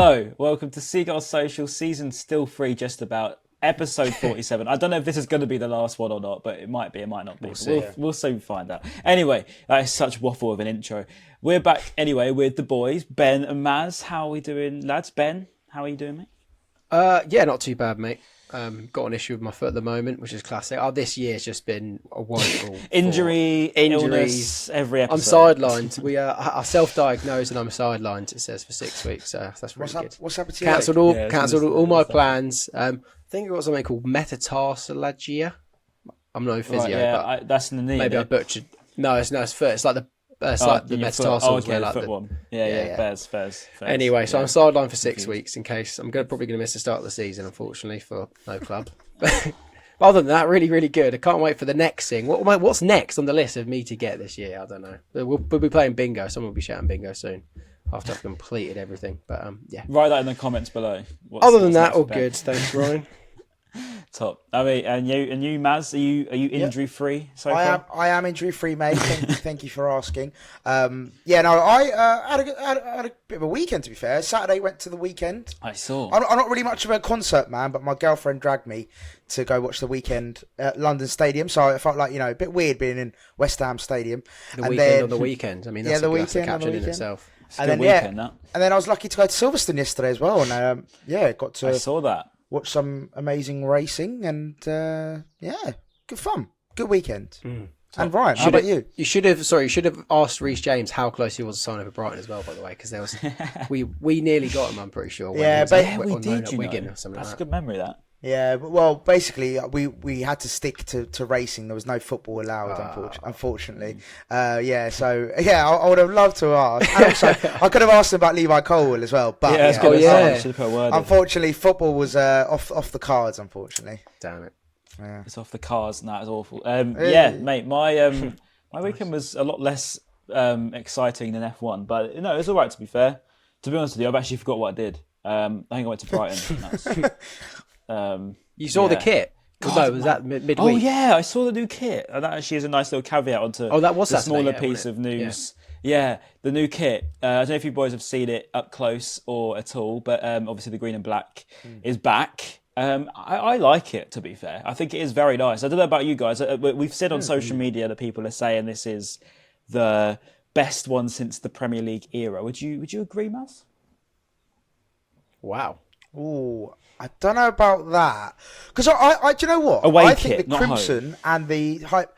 Hello, welcome to Seagulls Social, season still 3, just about, episode 47. I don't know if this is going to be the last one or not, but it might be, it might not be. We'll soon find out. Anyway, that is such waffle of an intro. We're back anyway with the boys, Ben and Maz. How are we doing, lads? Ben, how are you doing, mate? Yeah, not too bad, mate. Got an issue with my foot at the moment, which is classic. This year's just been a wonderful injuries, illness, every episode. I'm sidelined. We are self-diagnosed, and I'm sidelined. It says for 6 weeks, so that's really good. What's happened to you? Cancelled all my plans. I think it was something called metatarsalagia. I'm no physio, but that's in the knee. Maybe I butchered. No, it's foot. It's like the metatarsals. The foot one. Yeah. Fairs. Anyway, so I'm sidelined for 6 weeks in case I'm probably going to miss the start of the season, unfortunately, for no club. But other than that, really, really good. I can't wait for the next thing. What's next on the list of me to get this year? I don't know. We'll be playing bingo. Someone will be shouting bingo soon after I've completed everything. But yeah. Write that in the comments below. Other than that, all good. Thanks, Ryan. Top. I mean, and you, Maz, are you injury free so far? I am injury free, mate. Thank you for asking. I had a bit of a weekend, to be fair. Saturday went to the weekend. I saw. I'm not really much of a concert man, but my girlfriend dragged me to go watch the weekend at London Stadium. So I felt like, a bit weird being in West Ham Stadium. The weekend on the weekend. I mean, that's a caption in itself. And then I was lucky to go to Silverstone yesterday as well, and got to. I saw that. Watch some amazing racing and good fun, good weekend. And Ryan, how about you? You should have asked Reece James how close he was to sign over Brighton as well. By the way, because there was we nearly got him. I'm pretty sure. We did. Wigan or something. That's a good memory. That. Yeah, well, basically, we had to stick to racing. There was no football allowed, unfortunately. I would have loved to ask. And also, I could have asked him about Levi Colwill as well. But unfortunately, football was off the cards. Unfortunately, damn it. Yeah. It's off the cards, and that is awful. Mate, my weekend was a lot less exciting than F1, but it was all right. To be fair, to be honest with you, I've actually forgot what I did. I think I went to Brighton. You saw the kit? Was that midweek? Oh yeah, I saw the new kit, and that actually is a nice little caveat onto the smaller piece of news. Yeah, the new kit. I don't know if you boys have seen it up close or at all, but obviously the green and black is back. I like it, to be fair. I think it is very nice. I don't know about you guys. We've said on social media that people are saying this is the best one since the Premier League era. Would you agree, Maz? Wow. Ooh, I don't know about that. Because I do you know what? Away I kit, think the Crimson and the hype.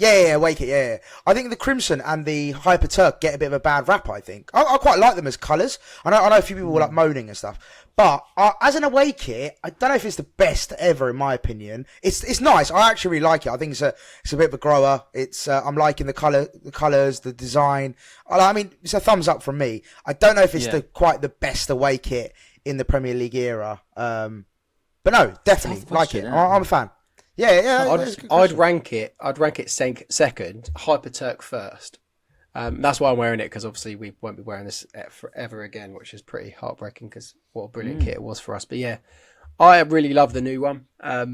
Away kit. Yeah. I think the Crimson and the Hyper Turk get a bit of a bad rap. I think I quite like them as colours. I know a few people were like moaning and stuff, but as an away kit, I don't know if it's the best ever in my opinion. It's nice. I actually really like it. I think it's a bit of a grower. It's I'm liking the colours, the design. I mean, it's a thumbs up from me. I don't know if it's quite the best away kit in the Premier League era. But no, definitely like it. I'm a fan. Yeah. I'd rank it second, Hyper Turk first. That's why I'm wearing it, because obviously we won't be wearing this forever again, which is pretty heartbreaking because what a brilliant kit it was for us. But yeah, I really love the new one. I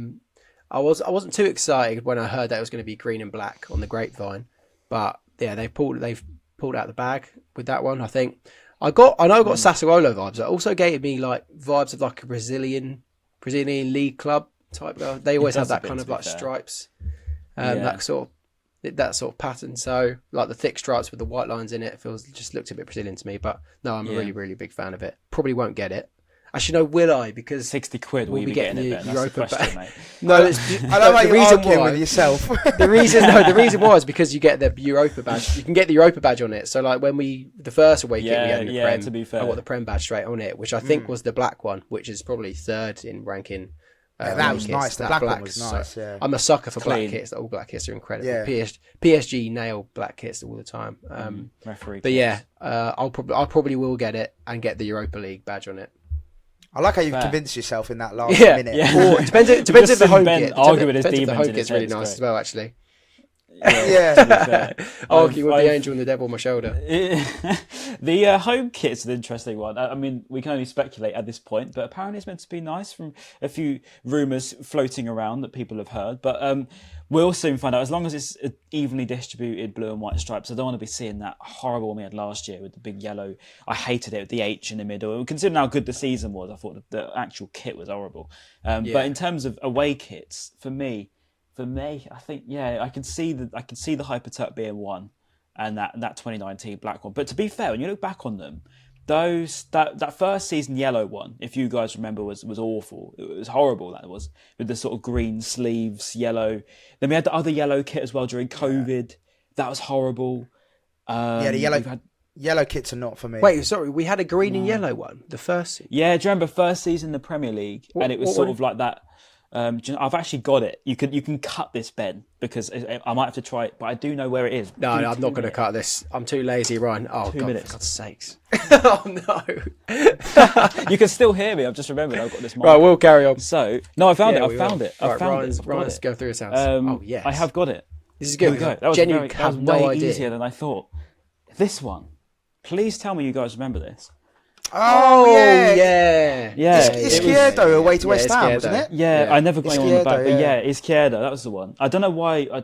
wasn't too excited when I heard that it was going to be green and black on the grapevine, but yeah, they've pulled out the bag with that one. I think I got Sassuolo vibes. It also gave me like vibes of like a Brazilian league club type. They always have that kind of like stripes, that sort of pattern. So like the thick stripes with the white lines in it, just looked a bit Brazilian to me. But no, I'm a really, really big fan of it. Probably won't get it. Actually, no, will I? Because £60 we'll be getting it. Europa badge. Mate. No, I don't know the reason why with yourself. The reason was because you get the Europa badge. You can get the Europa badge on it. So like when the first away kit we had in the Prem, to be fair, I got the Prem badge straight on it, which I think was the black one, which is probably third in ranking. That was nice. The black one was nice. So I'm a sucker for black kits. All black kits are incredible. Yeah. PSG nail black kits all the time. But yeah, I'll probably will get it and get the Europa League badge on it. I like how you've convinced yourself in that last minute. Yeah. Or, depends if the home kit. Arguing his demons the home kit's really nice as well, actually. Yeah. Arguing with the angel and the devil on my shoulder. The home kit's an interesting one. I mean, we can only speculate at this point, but apparently it's meant to be nice from a few rumours floating around that people have heard. But we'll soon find out. As long as it's evenly distributed blue and white stripes, I don't want to be seeing that horrible one we had last year with the big yellow. I hated it with the H in the middle. Considering how good the season was, I thought the actual kit was horrible. But in terms of away kits, for me, I think I can see the Hyperturk being one, and that 2019 black one. But to be fair, when you look back on them, that first season yellow one, if you guys remember, was awful. It was horrible. That was with the sort of green sleeves, yellow. Then we had the other yellow kit as well during COVID. Yeah. That was horrible. The yellow kits are not for me. Wait, sorry, we had a green and yellow one the first season. Yeah, do you remember first season in the Premier League? And it was sort of like that. I've actually got it. You can cut this, Ben, because I might have to try it, but I do know where it is. No, I'm not going to cut this. I'm too lazy, Ryan. Oh, 2 minutes. For God's sakes. Oh, no. You can still hear me. I've just remembered I've got this mic. Right, we'll carry on. So, no, I found it. I found it. Ryan's go through his house. Yes. I have got it. This is good. That was way easier than I thought. This one. Please tell me you guys remember this. Oh yeah. It's Caicedo away to West Ham, wasn't it? Yeah, I never got it on the back, but it's Caicedo. That was the one. I don't know why. I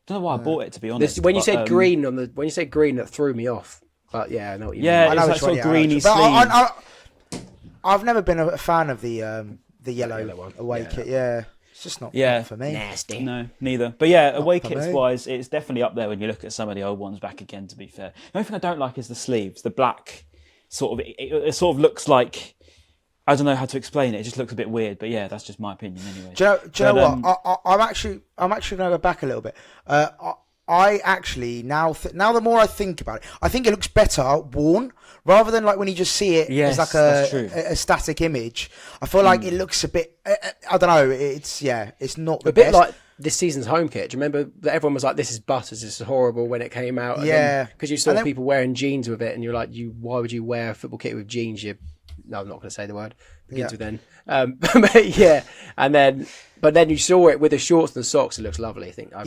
bought it, to be honest. When you said green that threw me off. But yeah, I know what you mean. Yeah, it's that sort of greeny sleeve. I've never been a fan of the yellow one away kit. Yeah. It's just not for me. Nasty. No, neither. But yeah, away kits wise, it's definitely up there when you look at some of the old ones back again, to be fair. The only thing I don't like is the sleeves. The black sort of, it sort of looks like, I don't know how to explain it. It just looks a bit weird. But yeah, that's just my opinion anyway. Do you know what? I'm actually going to go back a little bit. I actually now the more I think about it, I think it looks better worn rather than like when you just see it as like a static image. I feel like it looks a bit. I don't know. It's not the best. Bit like this season's home kit. Do you remember that everyone was like, "This is butters. This is horrible" when it came out? Yeah, because you saw people wearing jeans with it, and you're like, why would you wear a football kit with jeans? No, I'm not going to say the word. Begins with N. But then you saw it with the shorts and the socks. It looks lovely. I think. I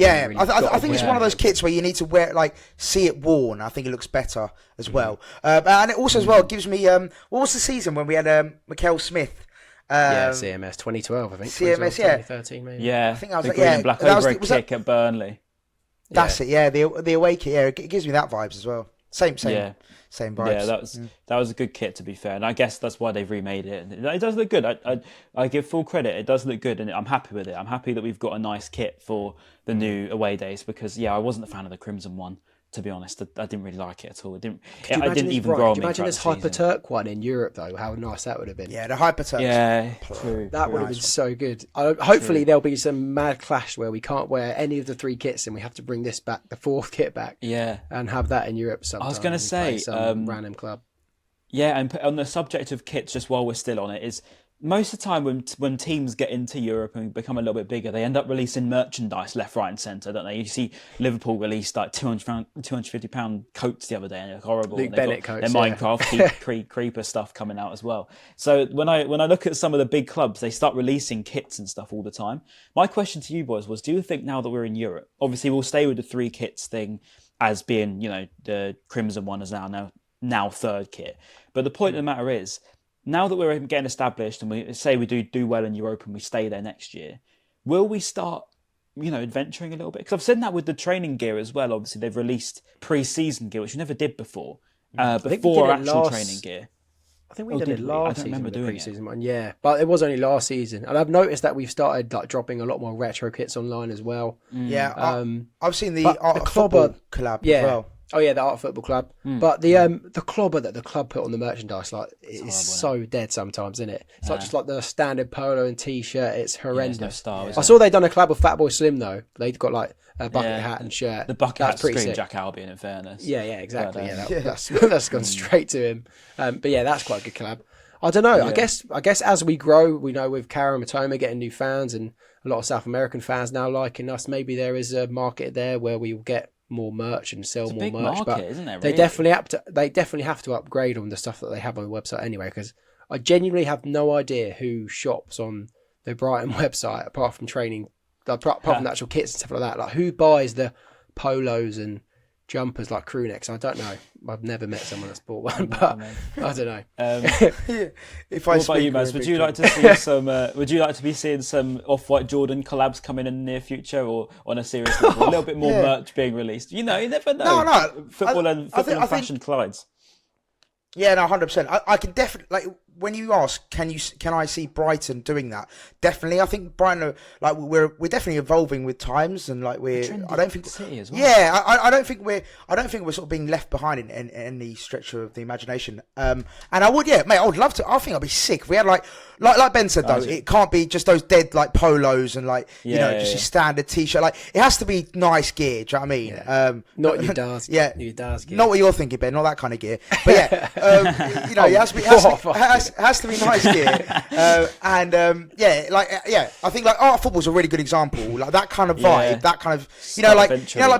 think it's one of those kits where you need to wear see it worn. I think it looks better as well. And it also as well gives me. What was the season when we had Mikel Smith? CMS 2012. I think. CMS, 2013 maybe. Yeah, I think I was the green and black over kick at Burnley. That's it. Yeah, the away kit. Yeah, it gives me that vibes as well. Same vibes. Yeah, that was a good kit, to be fair, and I guess that's why they've remade it. It does look good. I give full credit. It does look good, and I'm happy with it. I'm happy that we've got a nice kit for the new away days because I wasn't a fan of the Crimson one, to be honest. I didn't really like it at all. I didn't even grow on me. Could you imagine this Hyperturk one in Europe though? How nice that would have been. Yeah, the Hyperturk. Yeah, true. That would have been so good. Hopefully there'll be some mad clash where we can't wear any of the three kits and we have to bring this back, the fourth kit back. Yeah, and have that in Europe sometime. I was going to say some random club. Yeah, and on the subject of kits, just while we're still on it, is most of the time when teams get into Europe and become a little bit bigger, they end up releasing merchandise left, right, and centre, don't they? You see Liverpool released like £250 coats the other day, and they're horrible. Luke Bennett coats, their Minecraft creeper stuff coming out as well. So when I look at some of the big clubs, they start releasing kits and stuff all the time. My question to you boys was: do you think now that we're in Europe, obviously we'll stay with the three kits thing as being, the Crimson one is now third kit, but the point of the matter is, now that we're getting established and we say we do well in Europe and we stay there next year, will we start, adventuring a little bit? Because I've seen that with the training gear as well. Obviously, they've released pre-season gear, which we never did before, before actual training gear. I think we did it last season. I don't remember doing pre-season one. Yeah, but it was only last season, and I've noticed that we've started dropping a lot more retro kits online as well. Yeah, I've seen the Art Football collab as well. Oh yeah, the Art Football Club. But the clobber that the club put on the merchandise, is so dead sometimes, isn't it? It's not just like the standard polo and t-shirt. It's horrendous. No style, I saw they'd done a collab with Fatboy Slim though. They'd got like a bucket hat and shirt. The bucket hat screamed Jack Albion, in fairness. Yeah, exactly. That's gone straight to him. But yeah, that's quite a good collab. I don't know. Yeah. I guess as we grow, we know with Cara and Matoma getting new fans and a lot of South American fans now liking us, maybe there is a market there where we will get more merch and sell more merch, but isn't it, really? They definitely have to upgrade on the stuff that they have on the website anyway, because I genuinely have no idea who shops on the Brighton website apart from training, apart from the actual kits and stuff like that. Like who buys the polos and jumpers like crew necks. I don't know. I've never met someone that's bought one, but I don't know. What about you, Maz? Would you like to see some? Would you like to be seeing some Off-White Jordan collabs coming in the near future, or on a serious level, a little bit more merch being released? You know, you never know. No. Football and fashion collides. Yeah, no, 100%. I can definitely, like, when you ask, can I see Brighton doing that? Definitely. I think Brighton, like, we're definitely evolving with times, and like I don't think city as well. Yeah, I don't think we're sort of being left behind in any stretch of the imagination. And I would love to. I think I'd be sick if we had like Ben said though, it can't be just those dead like polos and like just your standard t-shirt. Like it has to be nice gear. Do you know what I mean? Yeah. Not your Dars. Yeah, your Dars gear. Not what you're thinking, Ben. Not that kind of gear. But yeah, it has to be nice gear. I think like art football's a really good example. Like that kind of vibe, that kind of like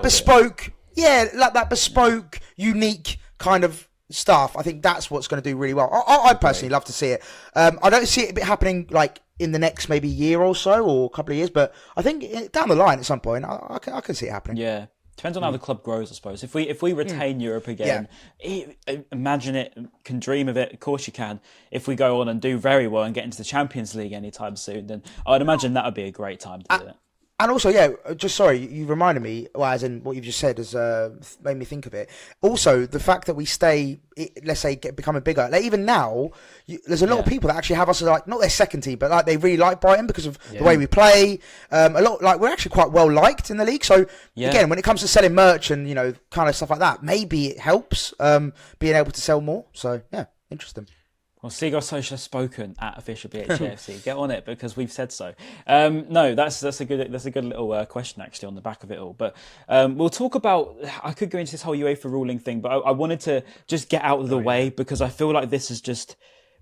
bespoke. Yeah, like that bespoke, unique kind of stuff. I think that's what's going to do really well. I personally love to see it. I don't see it happening like in the next maybe year or so or a couple of years, but I think down the line at some point I can see it happening. Yeah. Depends on how the club grows, I suppose. If we retain Europe again, imagine it, can dream of it. Of course you can. If we go on and do very well and get into the Champions League anytime soon, then I'd imagine that would be a great time to do it. And also, you reminded me, as in what you've just said has made me think of it. Also, the fact that we stay, let's say, becoming bigger. Like even now, there's a lot of people that actually have us as like, not their second team, but like they really like Brighton because of the way we play. A lot, like we're actually quite well liked in the league. So again, when it comes to selling merch and, kind of stuff like that, maybe it helps being able to sell more. So yeah, interesting. Well, Seagulls Social has spoken at official BHAFC. Get on it because we've said so. No, that's a good little question actually on the back of it all. But we'll talk about. I could go into this whole UEFA ruling thing, but I wanted to just get out of the way because I feel like this is just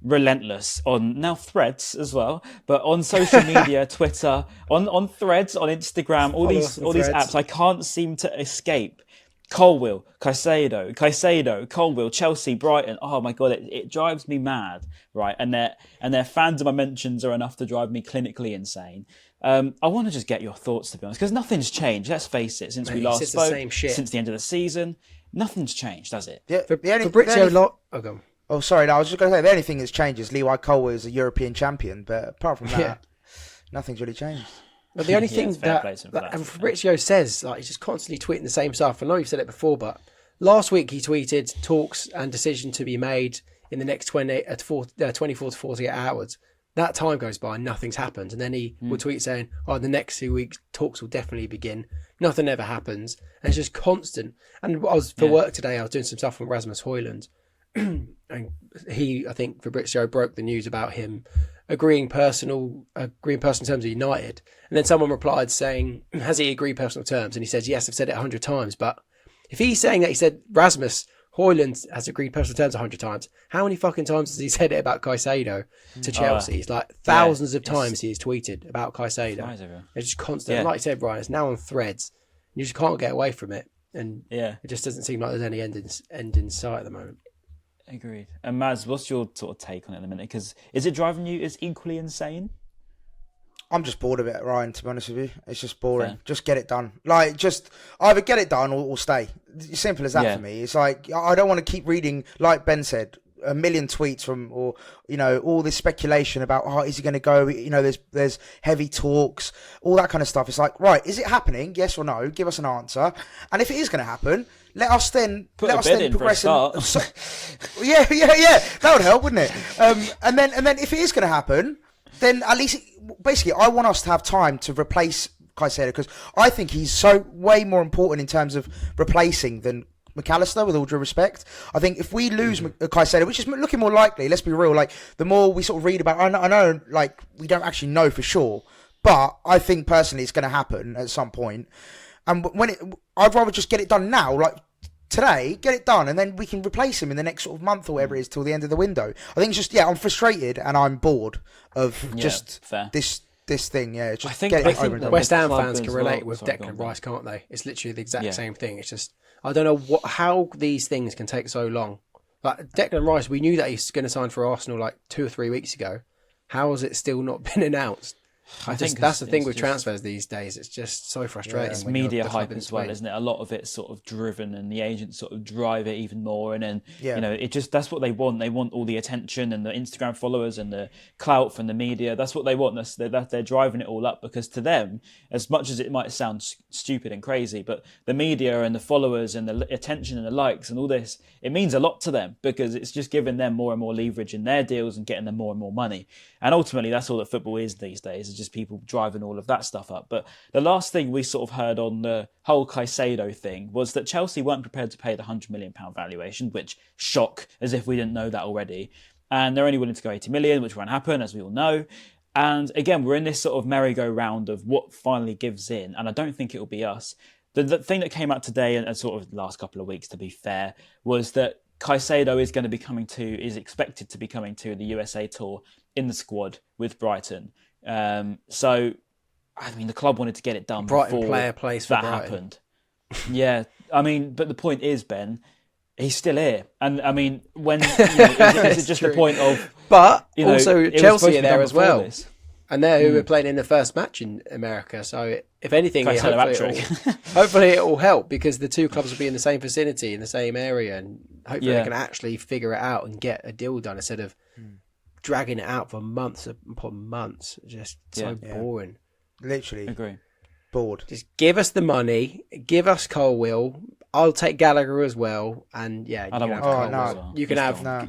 relentless on now Threads as well, but on social media, Twitter, on Threads, on Instagram, all these apps. I can't seem to escape. Colwill, Caicedo, Colwill, Chelsea, Brighton. Oh my god, it drives me mad, right? And their fans of my mentions are enough to drive me clinically insane. I want to just get your thoughts, to be honest, because nothing's changed. Let's face it. Since we last spoke, since the end of the season, nothing's changed, does it? Yeah, Oh, sorry. No, I was just going to say the only thing that's changed is Levi Colwill is a European champion, but apart from that, nothing's really changed. But the only thing and Fabrizio says, like, he's just constantly tweeting the same stuff. I know you've said it before, but last week he tweeted talks and decision to be made in the next 24 to 48 hours. That time goes by and nothing's happened. And then he would tweet saying, the next 2 weeks talks will definitely begin. Nothing ever happens. And it's just constant. And for work today, I was doing some stuff from Rasmus Højlund. And I think Fabrizio broke the news about him agreeing personal terms with United, and then someone replied saying, has he agreed personal terms? And he says, yes, I've said it 100 times. But if he's saying that he said Rasmus Højlund has agreed personal terms 100 times, how many fucking times has he said it about Caicedo to Chelsea? It's like thousands of times he's tweeted about Caicedo. It's just constant. Like you said, Brian, it's now on Threads. You just can't get away from it, and it just doesn't seem like there's any end in sight at the moment. Agreed. And Maz, what's your sort of take on it at the minute? Because is it driving you as equally insane? I'm just bored of it, Ryan, to be honest with you. It's just boring. Fair. Just get it done. Like, just either get it done or stay. It's simple as that for me. It's like, I don't want to keep reading, like Ben said, a million tweets from, or, all this speculation about, is he going to go? There's heavy talks, all that kind of stuff. It's like, right, is it happening? Yes or no? Give us an answer. And if it is going to happen, let us then progress. Yeah. That would help, wouldn't it? And then if it is going to happen, then at least basically I want us to have time to replace Caicedo, because I think he's so way more important in terms of replacing than McAllister, with all due respect. I think if we lose Caicedo, which is looking more likely, let's be real, like the more we sort of read about, I know like we don't actually know for sure, but I think personally it's going to happen at some point. And I'd rather just get it done now, like today, get it done, and then we can replace him in the next sort of month or whatever it is till the end of the window. I think it's just, I'm frustrated and I'm bored of this thing. Yeah, just I think West Ham fans can relate with Declan Rice, can't they? It's literally the exact same thing. It's just, I don't know how these things can take so long. Like Declan Rice, we knew that he's going to sign for Arsenal like 2 or 3 weeks ago. How has it still not been announced? That's the thing with transfers these days. It's just so frustrating. It's media hype as well, isn't it? A lot of it's sort of driven, and the agents sort of drive it even more. And then that's what they want. They want all the attention and the Instagram followers and the clout from the media. That's what they want. They're driving it all up, because to them, as much as it might sound stupid and crazy, but the media and the followers and the attention and the likes and all this, it means a lot to them, because it's just giving them more and more leverage in their deals and getting them more and more money. And ultimately, that's all that football is these days. It's just people driving all of that stuff up. But the last thing we sort of heard on the whole Caicedo thing was that Chelsea weren't prepared to pay the £100 million valuation, which shock, as if we didn't know that already. And they're only willing to go 80 million, which won't happen, as we all know. And again, we're in this sort of merry-go-round of what finally gives in. And I don't think it will be us. The thing that came out today, and sort of the last couple of weeks, to be fair, was that Caicedo is expected to be coming to the USA tour in the squad with Brighton. So, I mean, the club wanted to get it done Brighton before player plays for that Brighton. happened. Yeah, I mean, but the point is, Ben, he's still here. And I mean, when is it just true. the point of... But also Chelsea are there as well. This. And they're who were playing in the first match in America. So if anything, Caicedo hopefully it will help, because the two clubs will be in the same vicinity, in the same area, and hopefully they can actually figure it out and get a deal done instead of dragging it out for months upon months. Just so boring. Literally. Agree. Bored. Just give us the money, give us Colwill. I'll take Gallagher as well, and I don't want Colwill as well. You can have I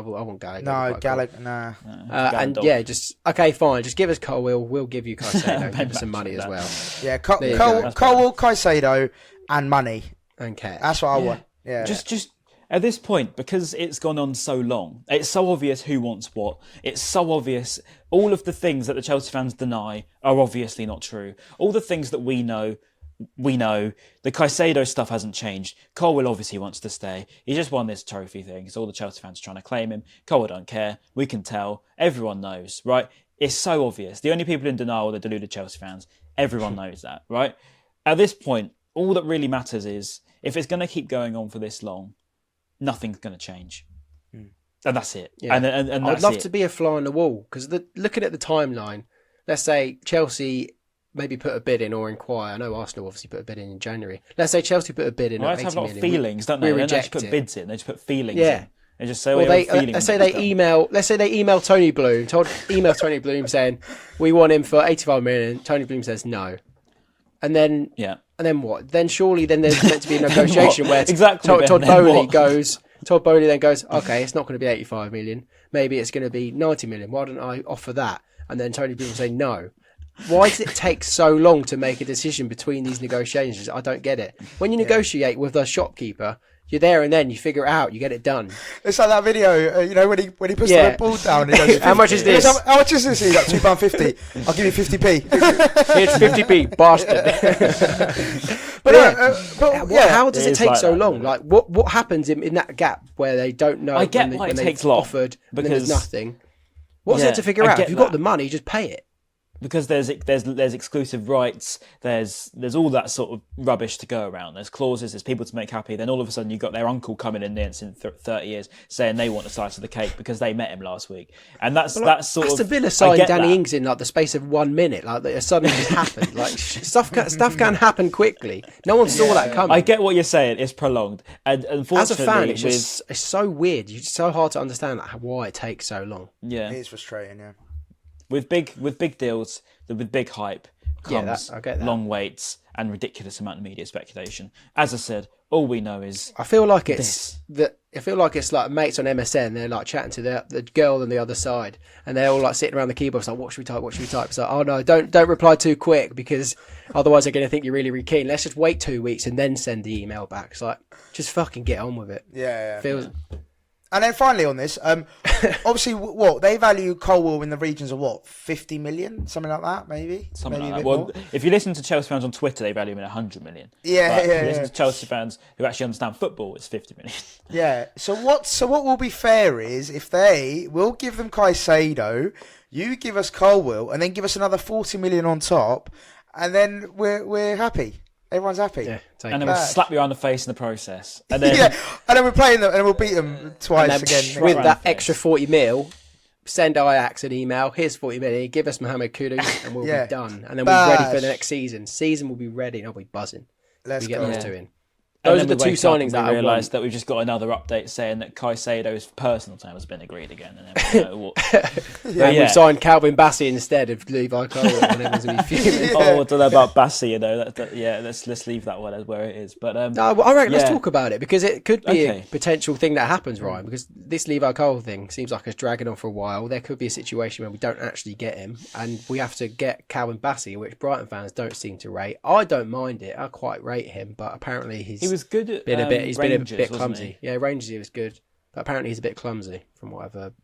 want Gallagher. No, Gallagher, nah. And just okay, fine. Just give us Colwill. We'll give you Caicedo. Give us some money as well. Yeah, Colwill, Caicedo, and money. Okay, that's what I want. Yeah, just at this point, because it's gone on so long, it's so obvious who wants what. It's so obvious. All of the things that the Chelsea fans deny are obviously not true. All the things that we know. The Caicedo stuff hasn't changed. Colwill obviously wants to stay. He just won this trophy thing. It's all the Chelsea fans trying to claim him. Colwill don't care. We can tell. Everyone knows, right? It's so obvious. The only people in denial are the deluded Chelsea fans. Everyone knows that, right? At this point, all that really matters is, if it's going to keep going on for this long, nothing's going to change. And that's it. Yeah. And I'd love to be a fly on the wall, because looking at the timeline, let's say Chelsea maybe put a bid in or inquire. I know Arsenal obviously put a bid in January. Let's say Chelsea put a bid in. Well, they have a lot of feelings, don't they? They don't just put bids in. They just put feelings in. They just say, let's say they email Tony Bloom. Email Tony Bloom saying, we want him for 85 million. Tony Bloom says no. And then what? Then surely there's meant to be a negotiation where Todd Bowley then goes, okay, it's not going to be 85 million. Maybe it's going to be 90 million. Why don't I offer that? And then Tony Bloom will say no. Why does it take so long to make a decision between these negotiations? I don't get it. When you negotiate with a shopkeeper, you're there and then you figure it out, you get it done. It's like that video, when he puts the ball down. He goes, how much is this? How much is this? He's like £2.50. I'll give you 50p. Here's 50p, bastard. How does it take so long? Like, what happens in that gap where they don't know? I get why it takes long, offered because there's nothing. What's there to figure out? If you've got the money, just pay it. Because there's exclusive rights, there's all that sort of rubbish to go around. There's clauses, there's people to make happy. Then all of a sudden you've got their uncle coming in there in 30 years saying they want a slice of the cake because they met him last week. And that's sort of... Aston Villa signed Danny Ings in like the space of 1 minute. Like it suddenly just happened. Like stuff can happen quickly. No one saw that coming. I get what you're saying. It's prolonged. And unfortunately... As a fan, it's so weird. It's so hard to understand why it takes so long. Yeah. It is frustrating, yeah. With big deals, with big hype comes long waits and ridiculous amount of media speculation. As I said, all we know is I feel like it's like mates on MSN. They're like chatting to the girl on the other side, and they're all like sitting around the keyboard. It's like, what should we type? What should we type? It's like, oh no, don't reply too quick because otherwise they're going to think you're really keen. Let's just wait 2 weeks and then send the email back. It's like, just fucking get on with it. Yeah. And then finally on this, obviously, they value Colwill in the regions of 50 million, something like that, maybe. Something like that. Well, if you listen to Chelsea fans on Twitter, they value him in 100 million. Yeah. If you listen to Chelsea fans who actually understand football, it's 50 million. Yeah. So what will be fair is if we'll give them Caicedo, you give us Colwill, and then give us another 40 million on top, and then we're happy. Everyone's happy. Yeah, and then we'll slap you on the face in the process. And then and then we're playing them and we'll beat them twice again. With that extra 40 mil, send Ajax an email. Here's 40 million. Give us Mohamed Kudus, and we'll be done. And then Bash. we're ready for the next season. Season will be ready, and I'll be buzzing. Let's we get go. those two in. Those are the two signings that I realised that we've just got another update saying that Caicedo's personal time has been agreed again. And then we know what. We've signed Calvin Bassey instead of Levi Colwill, and everyone's going to be fuming. Oh, I don't know about Bassey, you know. Let's leave that one as where it is. But no, I reckon let's talk about it, because it could be a potential thing that happens, Ryan. Because this Levi Colwill thing seems like it's dragging on for a while. There could be a situation where we don't actually get him, and we have to get Calvin Bassey, which Brighton fans don't seem to rate. I don't mind it. I quite rate him, but apparently he was good at. He's Rangers, been a bit clumsy. Yeah, Rangers he was good, but apparently he's a bit clumsy from what I've heard.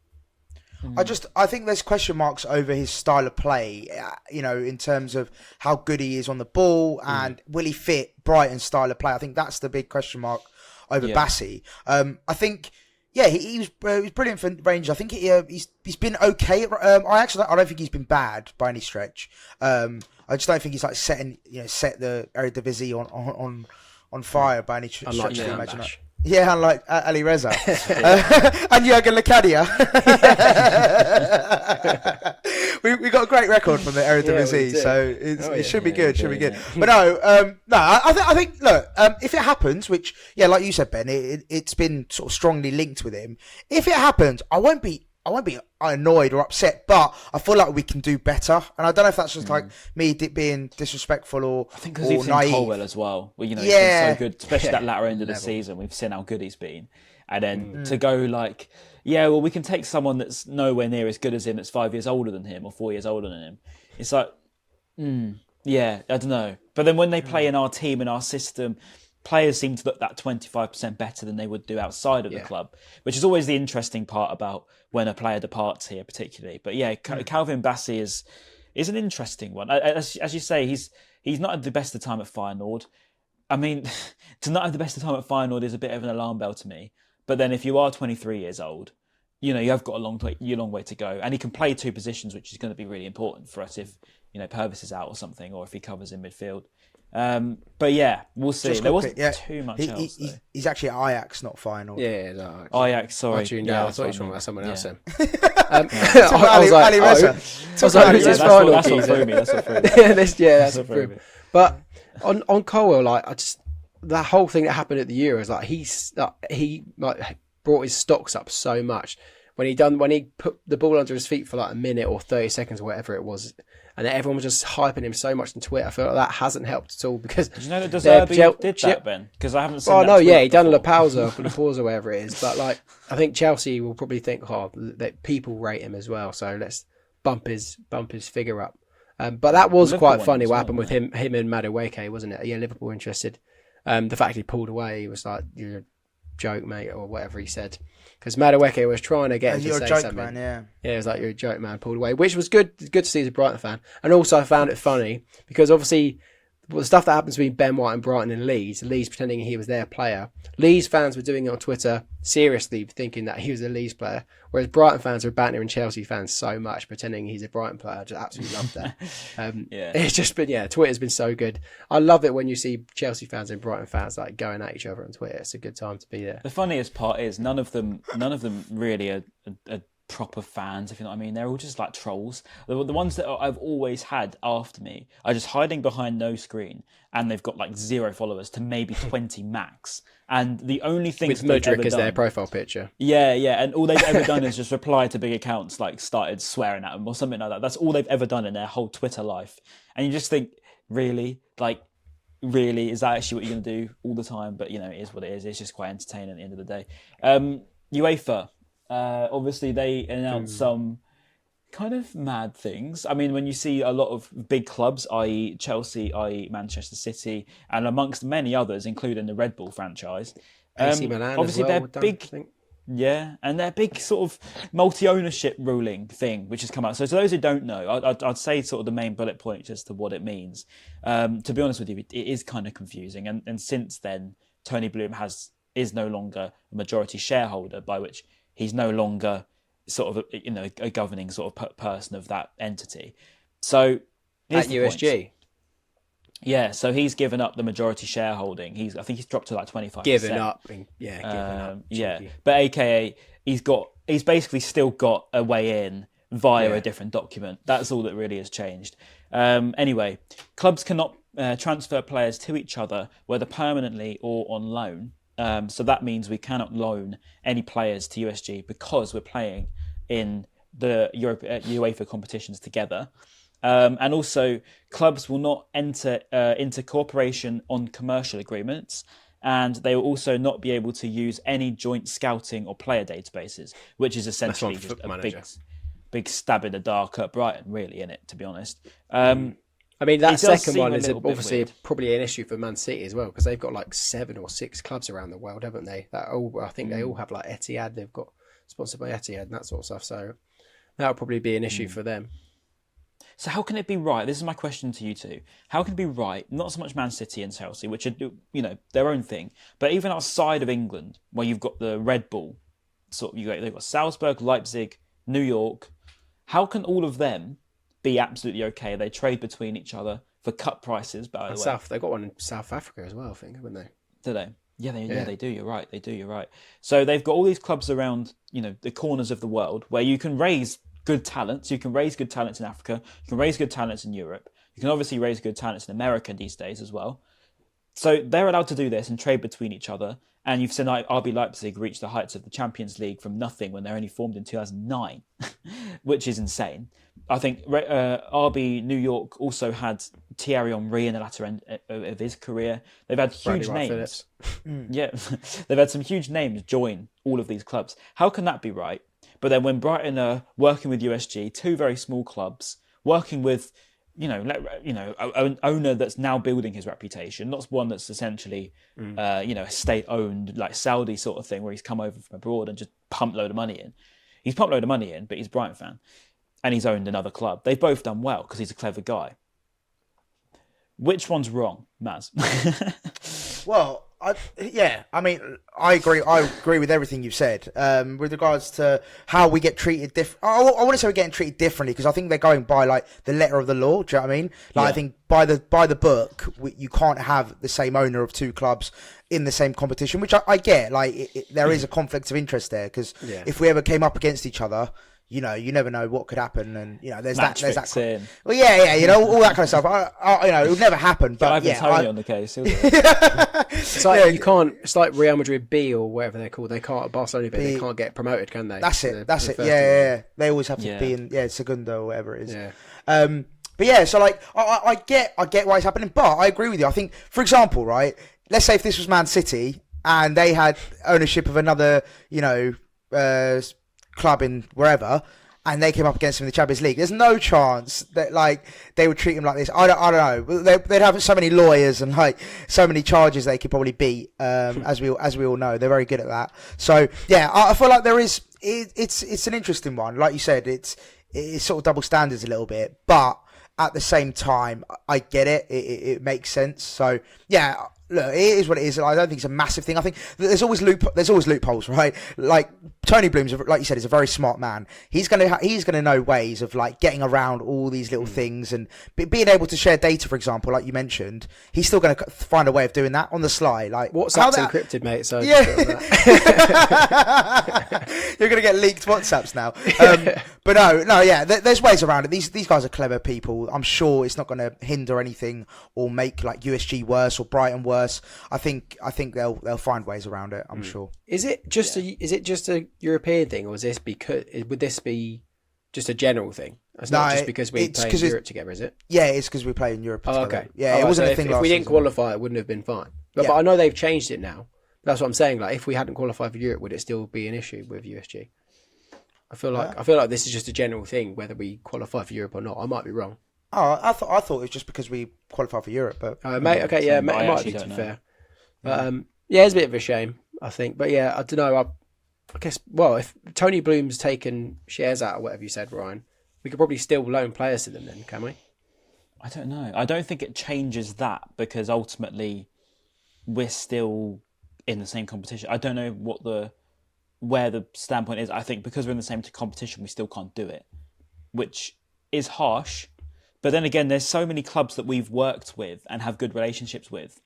I think there's question marks over his style of play, in terms of how good he is on the ball and will he fit Brighton's style of play. I think that's the big question mark over Bassey. I think, he was brilliant for Rangers. I think he's been okay. I don't think he's been bad by any stretch. I just don't think he's like set the Eredivisie on fire by any stretch of the imagination. Yeah, unlike Ali Reza and Jurgen Locadia. we got a great record from the Eredivisie, so it should be good. Should be good. But I think look, if it happens, which like you said, Ben, it's been sort of strongly linked with him. If it happens, I won't be annoyed or upset, but I feel like we can do better. And I don't know if that's just like me being disrespectul or I think because you've seen naive. Colwill as well. Well, he's been so good, especially that latter end of the season. We've seen how good he's been, and then to go like, we can take someone that's nowhere near as good as him, that's 5 years older than him or 4 years older than him. It's like, I don't know. But then when they play in our team, in our system, players seem to look that 25% better than they would do outside of the club, which is always the interesting part about when a player departs here, particularly. But Calvin Bassey is an interesting one. As you say, he's not had the best of time at Feyenoord. I mean, to not have the best of time at Feyenoord is a bit of an alarm bell to me. But then if you are 23 years old, you have got a long way to go. And he can play two positions, which is going to be really important for us if, Purvis is out or something, or if he covers in midfield. But we'll see. There wasn't too much else. He's actually at Ajax, not Feyenoord. Ajax, sorry. I tuned out. I thought you were talking about someone else then. I was like, who's this Feyenoord? That's what threw me. That's what threw me. That's what threw me. But on Colwill, that whole thing that happened at the Euros, he brought his stocks up so much when he put the ball under his feet for like a minute or 30 seconds or whatever it was. And everyone was just hyping him so much on Twitter. I feel like that hasn't helped at all because. Did you know that De Zerbi did that, Ben? Because I haven't seen. Oh no, he done La Pausa, or whatever it is. But I think Chelsea will probably think, that people rate him as well. So let's bump his figure up. But that was quite funny what happened with him and Madueke, wasn't it? Yeah, Liverpool interested. The fact he pulled away, he was like, "You're a joke, mate," or whatever he said. Because Madueke was trying to get him to say something. Man, it was like, "You're a joke, man," pulled away, which was good to see as a Brighton fan. And also I found it funny because obviously the stuff that happens between Ben White and Brighton and Leeds pretending he was their player. Leeds fans were doing it on Twitter seriously thinking that he was a Leeds player, whereas Brighton fans were bantering Chelsea fans so much pretending he's a Brighton player. I just absolutely love that. It's just been, Twitter's been so good. I love it when you see Chelsea fans and Brighton fans going at each other on Twitter. It's a good time to be there. The funniest part is none of them really are proper fans, if you know what I mean. They're all just like trolls. The ones that I've always had after me are just hiding behind no screen, and they've got like 0 followers to maybe 20 max. And the only thing with Mudryk as their profile picture. And all they've ever done is just reply to big accounts, like started swearing at them or something like that. That's all they've ever done in their whole Twitter life. And you just think, really, is that actually what you're going to do all the time? But it is what it is. It's just quite entertaining at the end of the day. UEFA. Obviously, they announced some kind of mad things. I mean, when you see a lot of big clubs, i.e. Chelsea, i.e. Manchester City, and amongst many others, including the Red Bull franchise, AC Milan obviously as well, they're big. And their big sort of multi-ownership ruling thing, which has come out. So to those who don't know, I'd say sort of the main bullet point just to what it means. To be honest with you, it is kind of confusing. And since then, Tony Bloom is no longer a majority shareholder, by which he's no longer sort of a governing sort of person of that entity. So at USG. Yeah, so he's given up the majority shareholding. I think he's dropped to like 25%. Given up. But AKA he's got he's basically still got a way in via a different document. That's all that really has changed. Anyway, clubs cannot transfer players to each other, whether permanently or on loan. So that means we cannot loan any players to USG because we're playing in the UEFA competitions together. And also, clubs will not enter into cooperation on commercial agreements, and they will also not be able to use any joint scouting or player databases, which is essentially just a big stab in the dark at Brighton, really, in it, to be honest. I mean, that second one is obviously probably an issue for Man City as well, because they've got like 7 or 6 clubs around the world, haven't they? I think they all have like Etihad. They've got sponsored by Etihad and that sort of stuff. So that'll probably be an issue for them. So how can it be right? This is my question to you two. How can it be right? Not so much Man City and Chelsea, which are their own thing, but even outside of England, where you've got the Red Bull, they've got Salzburg, Leipzig, New York. How can all of them be absolutely okay? They trade between each other for cut prices. By the way, they've got one in South Africa as well, I think, haven't they? Do they? Yeah, they do. You're right. They do. You're right. So they've got all these clubs around, the corners of the world where you can raise good talents. You can raise good talents in Africa. You can raise good talents in Europe. You can obviously raise good talents in America these days as well. So they're allowed to do this and trade between each other. And you've seen RB Leipzig reach the heights of the Champions League from nothing when they're only formed in 2009, which is insane. I think RB New York also had Thierry Henry in the latter end of his career. They've had huge names. Yeah, they've had some huge names join all of these clubs. How can that be right? But then when Brighton are working with USG, 2 very small clubs, working with an owner that's now building his reputation, not one that's essentially a state-owned like Saudi sort of thing where he's come over from abroad and just pumped a load of money in. He's pumped a load of money in, but he's a Brighton fan. And he's owned another club. They've both done well because he's a clever guy. Which one's wrong, Maz? Well, I agree. I agree with everything you've said. With regards to how we get treated different, I want to say we're getting treated differently because I think they're going by like the letter of the law. Do you know what I mean? I think by the book, you can't have the same owner of 2 clubs in the same competition, which I get. Like there is a conflict of interest there because if we ever came up against each other, you never know what could happen, and there's that. Well, all that kind of stuff. It would never happen. But Tony on the case. It's like you can't. It's like Real Madrid B or whatever they're called. They can't Barcelona B. They can't get promoted, can they? That's it. Yeah. They always have to be in Segundo or whatever it is. Yeah. But yeah, so like I get why it's happening, but I agree with you. I think, for example, right, let's say if this was Man City and they had ownership of another, club in wherever, and they came up against him in the Champions League, there's no chance that like they would treat him like this. I don't know. They'd have so many lawyers and like so many charges they could probably beat. As we all know, they're very good at that. So yeah, I feel like it's an interesting one. Like you said, it's sort of double standards a little bit, but at the same time, I get it. It makes sense. So yeah. Look, it is what it is. I don't think it's a massive thing. I think there's always loopholes, right? Like Tony Bloom's, like you said, is a very smart man. He's gonna know ways of like getting around all these little things and being able to share data, for example, like you mentioned. He's still gonna find a way of doing that on the sly. Like WhatsApp's encrypted, mate. So yeah, you're gonna get leaked WhatsApps now. But no, yeah. There's ways around it. These guys are clever people. I'm sure it's not gonna hinder anything or make like USG worse or Brighton worse. I think they'll find ways around it. I'm sure. Is it just a European thing, or would this be just a general thing? It's not just because we play in Europe together, is it? Yeah, it's because we play in Europe together. Okay. Yeah, it wasn't a thing. If we didn't qualify, it wouldn't have been fine. But I know they've changed it now. That's what I'm saying. Like, if we hadn't qualified for Europe, would it still be an issue with USG? I feel like this is just a general thing, whether we qualify for Europe or not. I might be wrong. Oh, I thought it was just because we qualified for Europe, but mate, okay, yeah, mate, it might be, to be fair. But it's a bit of a shame, I think. But yeah, I don't know. I guess if Tony Bloom's taken shares out or whatever you said, Ryan, we could probably still loan players to them then, can we? I don't know. I don't think it changes that because ultimately we're still in the same competition. I don't know where the standpoint is. I think because we're in the same competition, we still can't do it, which is harsh. But then again, there's so many clubs that we've worked with and have good relationships with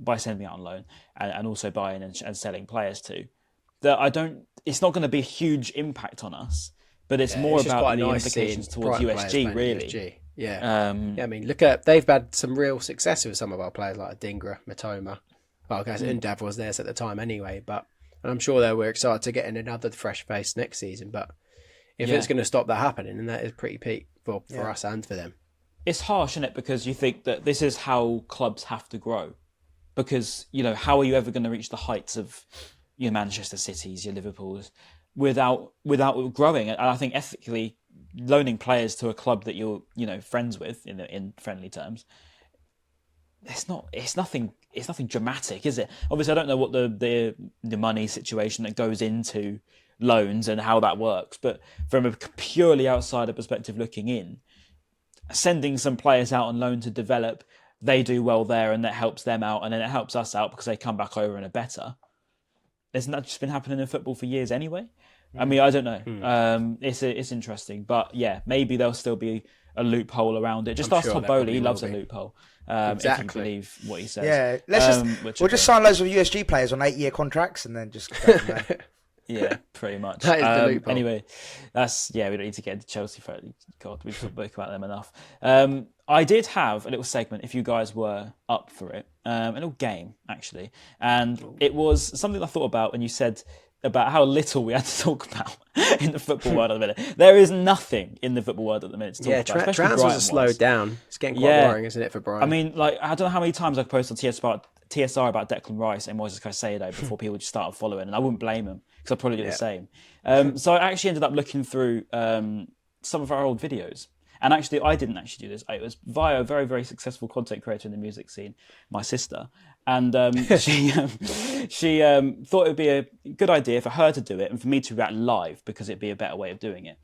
by sending out on loan and also buying and selling players to. that it's not going to be a huge impact on us, but it's more about the implications towards USG, really. USG. Yeah. I mean, they've had some real success with some of our players like Adingra, Matoma. Well, I guess Undav was theirs at the time anyway, and I'm sure they were excited to get in another fresh face next season. But if it's going to stop that happening, then that is pretty peak for us and for them. It's harsh, isn't it? Because you think that this is how clubs have to grow. Because, how are you ever going to reach the heights of your Manchester Cities, your Liverpools, without growing? And I think ethically, loaning players to a club that you're, friends with in friendly terms, it's nothing dramatic, is it? Obviously, I don't know what the money situation that goes into loans and how that works, but from a purely outsider perspective looking in, sending some players out on loan to develop, they do well there and that helps them out, and then it helps us out because they come back over and are better. Isn't that just been happening in football for years anyway? I mean, I don't know. It's interesting, but yeah, maybe there'll still be a loophole around it. Just ask Todd Bowley; he loves a loophole. Exactly. If you believe what he says. Yeah, we'll just sign loads of USG players on 8-year contracts and then just go from there. Yeah, pretty much. That is the loophole. Anyway, we don't need to get into Chelsea for it. God, we've spoken about them enough. I did have a little segment, if you guys were up for it, a little game, actually. And it was something I thought about when you said about how little we had to talk about in the football world at the minute. There is nothing in the football world at the minute to talk about. Transfers are slowed down. It's getting quite boring, isn't it, for Brighton? I mean, I don't know how many times I've posted on TSR about Declan Rice and Moises Caicedo before people just started following, and I wouldn't blame them because I'd probably do the same. So I actually ended up looking through some of our old videos. And actually, I didn't actually do this. It was via a very, very successful content creator in the music scene, my sister. And she thought it would be a good idea for her to do it and for me to react live because it'd be a better way of doing it.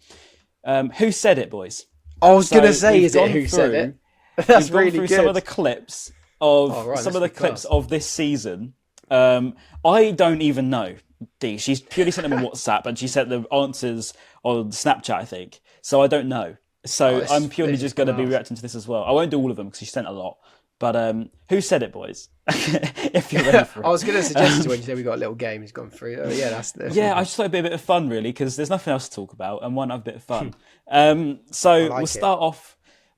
Who said it, boys? I was going to say, is it who said it? That's really good. Some of the clips of this season. I don't even know. She's purely sent them on WhatsApp and she sent the answers on Snapchat, I think. So I don't know. So I'm purely just going to be reacting to this as well. I won't do all of them because she sent a lot. But who said it, boys? If you're ready for it. I was going to suggest when you said we got a little game he's gone through. I just thought it'd be a bit of fun, really, because there's nothing else to talk about and why not have a bit of fun?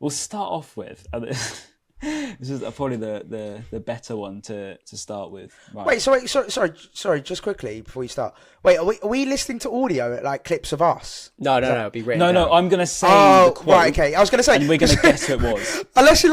We'll start off with... This is probably the better one to start with. Right. Wait, sorry, just quickly before you start. Wait, are we listening to audio, like clips of us? No, it'll be written down. I'm going to say the quote. Right, okay. I was going to say... And we're going to guess who it was. unless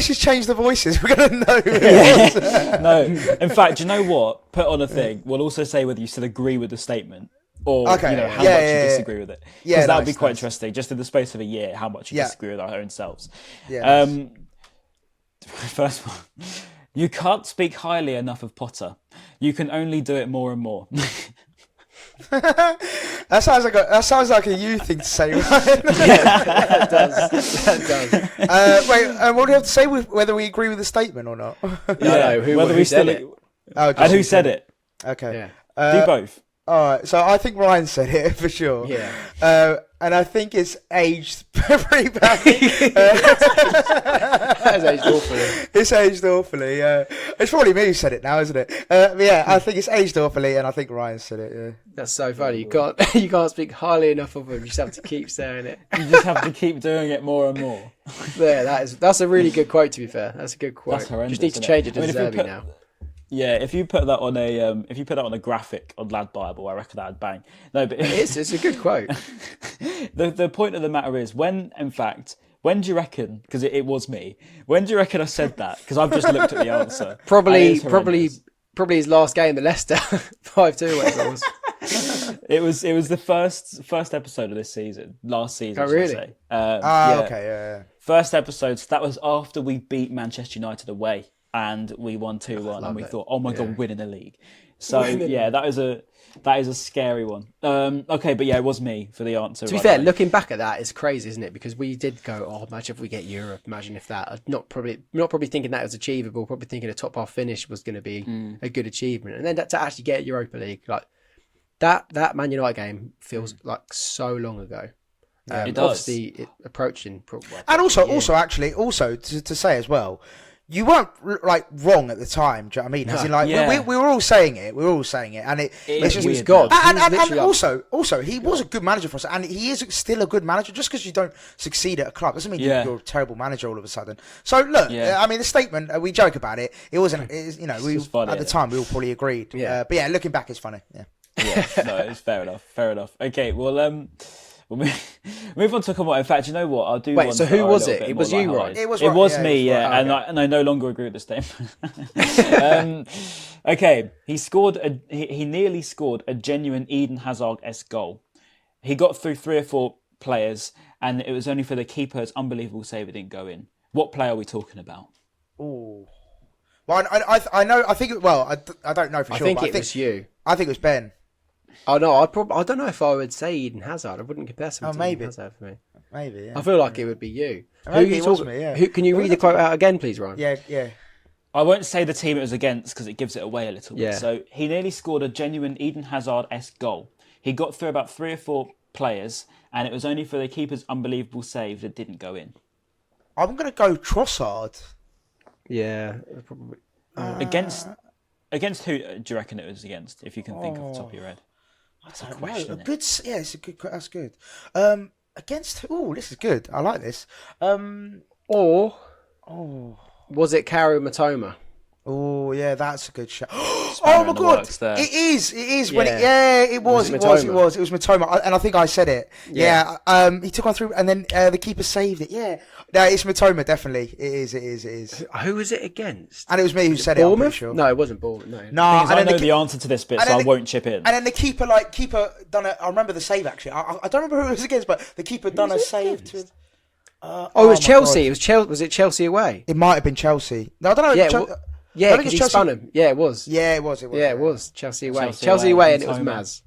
you change the voices, we're going to know who it was. No, in fact, do you know what? Put on a thing. We'll also say whether you still agree with the statement or how much you disagree with it. Because that would be quite interesting. Just in the space of a year, how much you disagree with our own selves. Yeah, First one. You can't speak highly enough of Potter. You can only do it more and more. That sounds like a you thing to say, right? That does. What do you have to say with whether we agree with the statement or not? Who said it? And who said it? Okay. Yeah. Do both. All right, so I think Ryan said it for sure. Yeah. And I think it's aged pretty badly. It's aged awfully. It's aged awfully. It's probably me who said it now, isn't it? I think it's aged awfully, and I think Ryan said it. Yeah. That's so funny. You can't speak highly enough of him. You just have to keep saying it. You just have to keep doing it more and more. Yeah, that's a really good quote. To be fair, that's a good quote. That's horrendous. Just need to change it to Zerby now. Yeah, if you put that on a graphic on Lad Bible, I reckon that'd bang. No, but it's a good quote. The point of the matter is when do you reckon? Because it was me. When do you reckon I said that? Because I've just looked at the answer. Probably his last game at Leicester, 5-2. Whatever it was. It was the first episode of this season, last season. Oh really? Say. Okay, yeah. First episode. So that was after we beat Manchester United away. And we won 2-1, and we thought, "Oh my god, winning the league!" So that is a scary one. Okay, but yeah, it was me for the answer. To be fair, looking back at that, it's crazy, isn't it? Because we did go, "Oh, imagine if we get Europe. Imagine if that." Not probably thinking that was achievable. Probably thinking a top half finish was going to be a good achievement, and then to actually get Europa League, like that Man United game feels like so long ago. It does. Obviously, approaching. And also to say as well. you weren't like wrong at the time. Do you know what I mean? As in, like we were all saying it. We were all saying it, and it's just weird. God, and also he was a good manager for us, and he is still a good manager. Just because you don't succeed at a club doesn't mean you're a terrible manager all of a sudden. So look, I mean, the statement we joke about it. It wasn't. You know, we funny, at the time we all probably agreed. Yeah. But yeah, looking back, it's funny. Yeah. No, it's fair enough. Fair enough. Okay, well, we'll move on to a couple more. In fact, you know what? I'll do. Wait, so who was it? It was you, right? It was me, right. and I no longer agree with the statement. Okay, he nearly scored a genuine Eden Hazard-esque goal. He got through 3 or 4 players, and it was only for the keeper's unbelievable save it didn't go in. What player are we talking about? Oh, well, I know. I think. Well, I don't know for sure. I think it was you. I think it was Ben. Oh no, I don't know if I would say Eden Hazard. I wouldn't compare him to Eden Hazard for me. Maybe, yeah. I feel like it would be you. Maybe it was me, yeah. Who, can you read the quote out again, please, Ryan? Yeah. I won't say the team it was against because it gives it away a little bit. So he nearly scored a genuine Eden Hazard-esque goal. He got through about 3 or 4 players, and it was only for the keeper's unbelievable save that didn't go in. I'm going to go Trossard. Yeah, probably. Against who do you reckon it was against? If you can think off the top of your head. That's a question. It's a good. That's good. Against. Oh, this is good. I like this. Was it Karu Matoma? Oh yeah, that's a good shot. Oh my god, it is. When it was Matoma, and I think I said it. Yeah, he took on through, and then the keeper saved it. Yeah, no, it's Matoma definitely. It is. Who was it against? And it was me who said it. I'm pretty sure. No, it wasn't Bournemouth. No. I know the answer to this bit, so I won't chip in. And then the keeper done it. I remember the save actually. I don't remember who it was against, but the keeper done a save to. It was Chelsea. It was Chelsea. Was it Chelsea away? It might have been Chelsea. No, I don't know. Yeah, because he spun him. Yeah, it was. Yeah, it was. Yeah, it was. Chelsea away. Chelsea away, and it was Maz.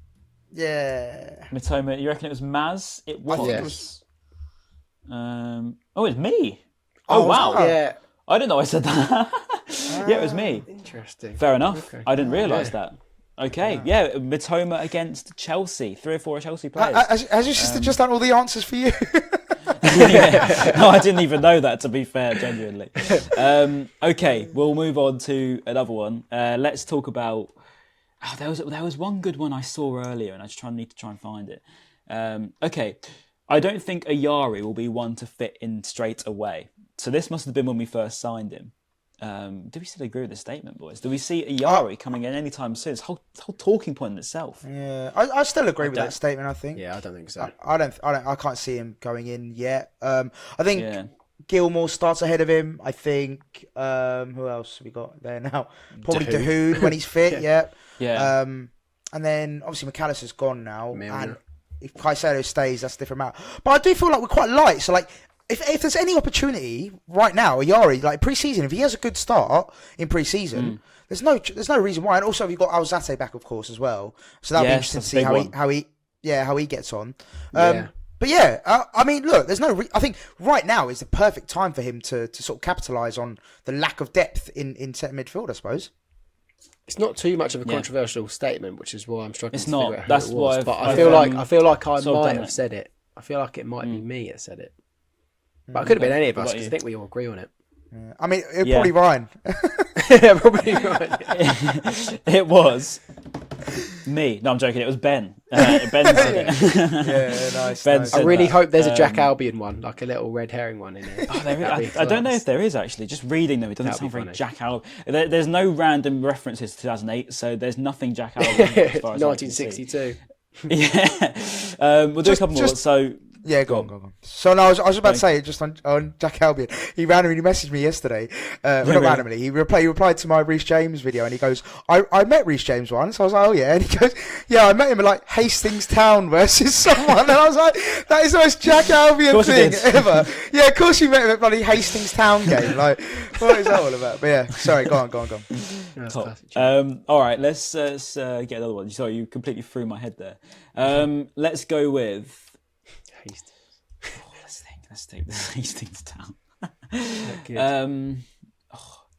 Yeah. Matoma, you reckon it was Maz? It was. Yes. It's me. Oh, wow. Yeah. I didn't know I said that. Yeah, it was me. Interesting. Fair enough. Okay. I didn't realise that. Okay, yeah, Matoma against Chelsea. 3 or 4 Chelsea players. Has your sister just done all the answers for you? No, I didn't even know that, to be fair, genuinely. Okay, we'll move on to another one. Let's talk about... there was one good one I saw earlier, and I need to try and find it. Okay, I don't think Ayari will be one to fit in straight away. So this must have been when we first signed him. Do we still agree with this statement, boys? Do we see Ayari coming in anytime soon? It's whole talking point in itself. Yeah, I still agree with that statement. I think. Yeah, I don't think so. I can't see him going in yet. I think Gilmour starts ahead of him. I think who else have we got there now? Probably Dahoud when he's fit. Yeah. And then obviously McAllister's gone now, and if Caicedo stays, that's a different matter. But I do feel like we're quite light. So like. If there's any opportunity right now, Ayari, like pre-season, if he has a good start in pre-season, there's no reason why. And also, you've got Alzate back, of course, as well. So that'll be interesting to see how he gets on. But yeah, I mean, look, there's no. I think right now is the perfect time for him to sort of capitalise on the lack of depth in centre midfield, I suppose. It's not too much of a controversial statement, which is why I'm struggling to figure out who That's it was. But I feel like I might have said it. I feel like it might be me that said it. But it could have been any of us, because I think we all agree on it. Yeah. I mean, it probably Ryan. Probably Ryan. It was me. No, I'm joking. It was Ben. Ben said it. Yeah, nice. Ben nice. I really hope there's a Jack Albion one, like a little red herring one in there. I don't know if there is, actually. Just reading them, it doesn't sound very Jack Albion. There's no random references to 2008, so there's nothing Jack Albion as far as 1962. Yeah. We'll do a couple more. So... Yeah, go on. So no, I was about to say just on Jack Albion. He randomly messaged me yesterday. Not randomly. He replied to my Reece James video, and he goes, "I met Reece James once." I was like, "Oh yeah," and he goes, "Yeah, I met him at like Hastings Town versus someone," and I was like, "That is the most Jack Albion thing ever." Yeah, of course you met him at bloody Hastings Town game. Like, what is that all about? But yeah, sorry, go on. All right, let's get another one. Sorry, you completely threw my head there. Let's go with. Hastings. Let's take the Hastings Town.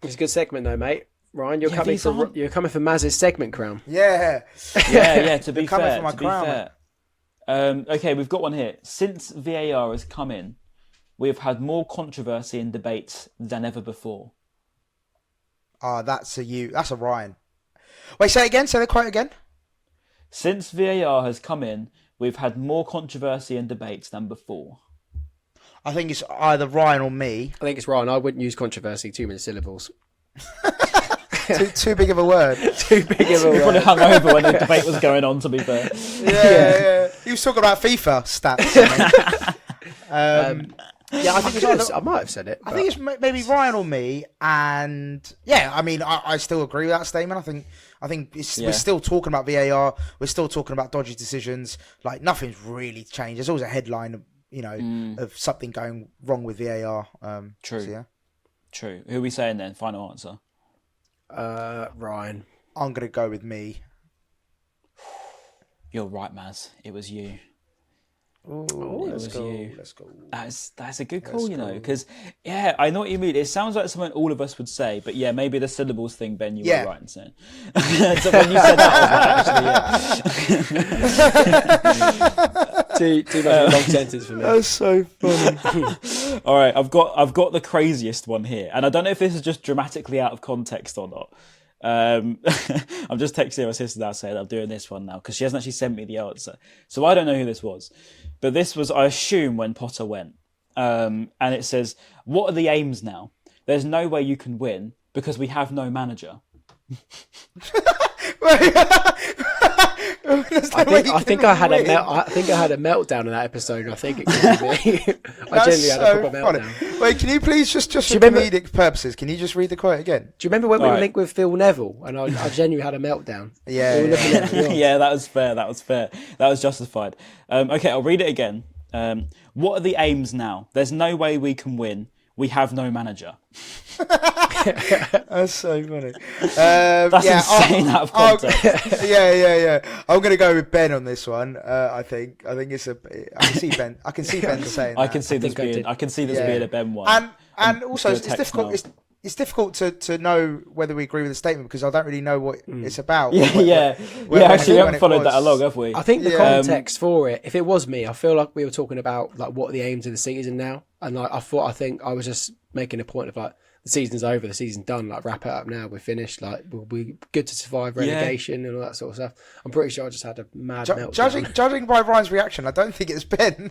It's a good segment though, mate. Ryan, you're coming for Maz's segment crown. Yeah. To be fair. Okay, we've got one here. Since VAR has come in, we have had more controversy and debates than ever before. That's a Ryan. Wait, say it again. Say the quote again. Since VAR has come in, we've had more controversy and debates than before. I think it's either Ryan or me. I think it's Ryan. I wouldn't use controversy, too many syllables. too big of a word. Too big of a word. You probably hung over when the debate was going on, to be fair. Yeah. He was talking about FIFA stats. Yeah, I think I might have said it. I think it's maybe Ryan or me, and yeah, I mean, I still agree with that statement. I think we're still talking about VAR. We're still talking about dodgy decisions. Like nothing's really changed. There's always a headline, of something going wrong with VAR. True. So, yeah. True. Who are we saying then? Final answer. Ryan. I'm gonna go with me. You're right, Maz. It was you. Let's go. That's a good call, because I know what you mean. It sounds like something all of us would say, but yeah, maybe the syllables thing, Ben, you were right in saying. So when you said that, I was like, actually, Too much of a long sentence for me. That's so funny. All right, I've got the craziest one here, and I don't know if this is just dramatically out of context or not. I'm just texting my sister now saying I'm doing this one now because she hasn't actually sent me the answer, so I don't know who this was, but this was, I assume, when Potter went, and it says, "What are the aims now? There's no way you can win because we have no manager." I think I had a meltdown in that episode. I think it could be. I genuinely had a proper meltdown. Wait, can you please just for comedic purposes? Can you just read the quote again? Do you remember when we were linked with Phil Neville and I genuinely had a meltdown? Yeah, yeah, that was fair. That was justified. Okay, I'll read it again. What are the aims now? There's no way we can win. We have no manager. That's so funny. That's insane out of context. Yeah. I'm gonna go with Ben on this one. I think it's I can see Ben. I can see Ben saying. I can see this being a Ben one. And also it's difficult. It's difficult to know whether we agree with the statement because I don't really know what it's about. Actually, we haven't followed that along, have we? I think the context for it, if it was me, I feel like we were talking about like what are the aims of the season now, and like I think I was just making a point of like the season's over, the season's done, like wrap it up now, we're finished, like we'll be good to survive relegation and all that sort of stuff. I'm pretty sure I just had a mad meltdown. Judging by Ryan's reaction, I don't think it's Ben.